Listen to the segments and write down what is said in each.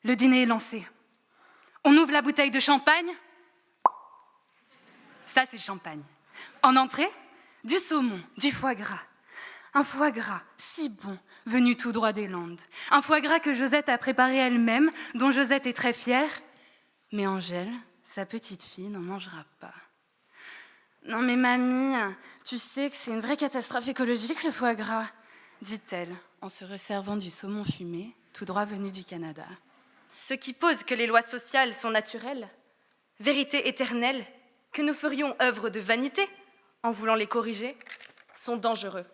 Le dîner est lancé. On ouvre la bouteille de champagne. Ça, c'est le champagne. En entrée, du saumon, du foie gras. Un foie gras si bon, venu tout droit des Landes. Un foie gras que Josette a préparé elle-même, dont Josette est très fière. Mais Angèle, sa petite fille, n'en mangera pas. Non mais mamie, tu sais que c'est une vraie catastrophe écologique le foie gras, dit-elle en se resservant du saumon fumé, tout droit venu du Canada. Ce qui pose que les lois sociales sont naturelles, vérité éternelle, que nous ferions œuvre de vanité en voulant les corriger, sont dangereux.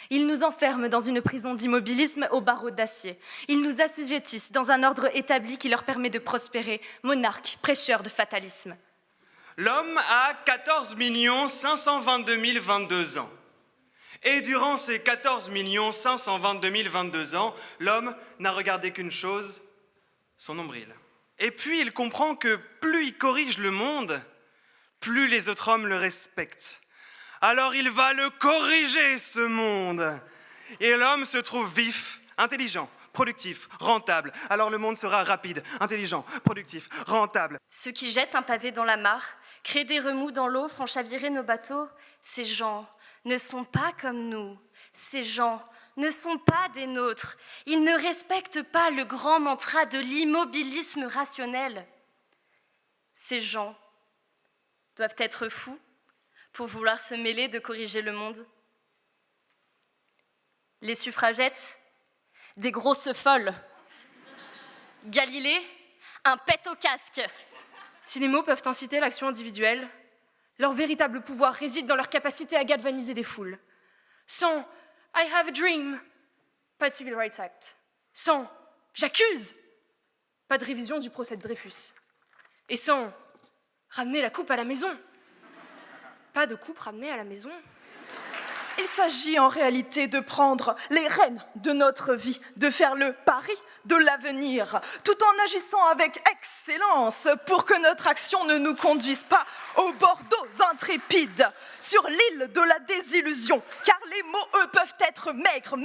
Ils nous enferment dans une prison d'immobilisme aux barreaux d'acier. Ils nous assujettissent dans un ordre établi qui leur permet de prospérer, monarques, prêcheurs de fatalisme. L'homme a 14 522 022 ans. Et durant ces 14 522 022 ans, l'homme n'a regardé qu'une chose, son nombril. Et puis il comprend que plus il corrige le monde, plus les autres hommes le respectent. Alors il va le corriger, ce monde. Et l'homme se trouve vif, intelligent, productif, rentable. Alors le monde sera rapide, intelligent, productif, rentable. Ceux qui jettent un pavé dans la mare, créent des remous dans l'eau, font chavirer nos bateaux, ces gens ne sont pas comme nous. Ces gens ne sont pas des nôtres. Ils ne respectent pas le grand mantra de l'immobilisme rationnel. Ces gens doivent être fous pour vouloir se mêler de corriger le monde. Les suffragettes, des grosses folles. Galilée, un pet au casque. Si les mots peuvent inciter l'action individuelle, leur véritable pouvoir réside dans leur capacité à galvaniser des foules. Sans « I have a dream », pas de Civil Rights Act. Sans « j'accuse », pas de révision du procès de Dreyfus. Et sans « ramener la coupe à la maison », pas de coupe ramenée à la maison. Il s'agit en réalité de prendre les rênes de notre vie, de faire le pari de l'avenir, tout en agissant avec excellence pour que notre action ne nous conduise pas au Bordeaux intrépide, sur l'île de la désillusion, car les mots, eux, peuvent être maigres,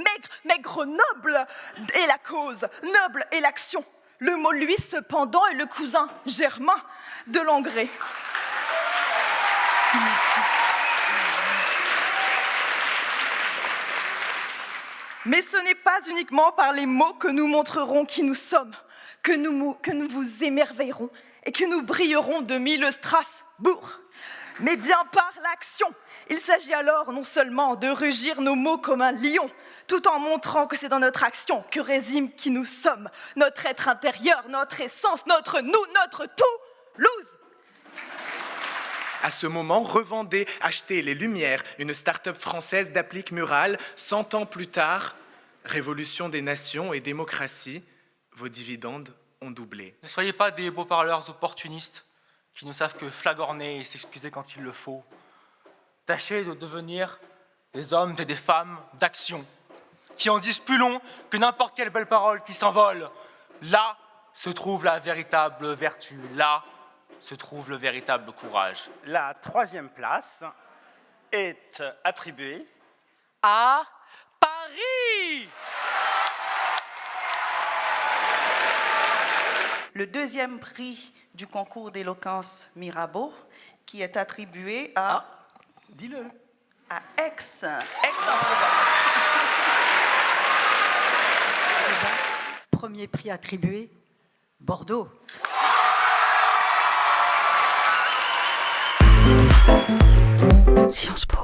nobles est la cause, noble est l'action. Le mot, lui, cependant, est le cousin germain de l'engrais. Mais ce n'est pas uniquement par les mots que nous montrerons qui nous sommes, que nous vous émerveillerons et que nous brillerons de mille Strasbourg, mais bien par l'action. Il s'agit alors non seulement de rugir nos mots comme un lion, tout en montrant que c'est dans notre action que résime qui nous sommes, notre être intérieur, notre essence, notre nous, notre Toulouse. À ce moment, revendez, achetez les Lumières, une start-up française d'applique murale. 100 ans plus tard, révolution des nations et démocratie, vos dividendes ont doublé. Ne soyez pas des beaux parleurs opportunistes qui ne savent que flagorner et s'excuser quand il le faut. Tâchez de devenir des hommes et des femmes d'action, qui en disent plus long que n'importe quelle belle parole qui s'envole. Là se trouve la véritable vertu, là se trouve le véritable courage. La troisième place est attribuée à Paris. Le deuxième prix du concours d'éloquence Mirabeau, qui est attribué à... Dis-le. À Aix-en-Provence. Premier prix attribué, Bordeaux. Sciences Po.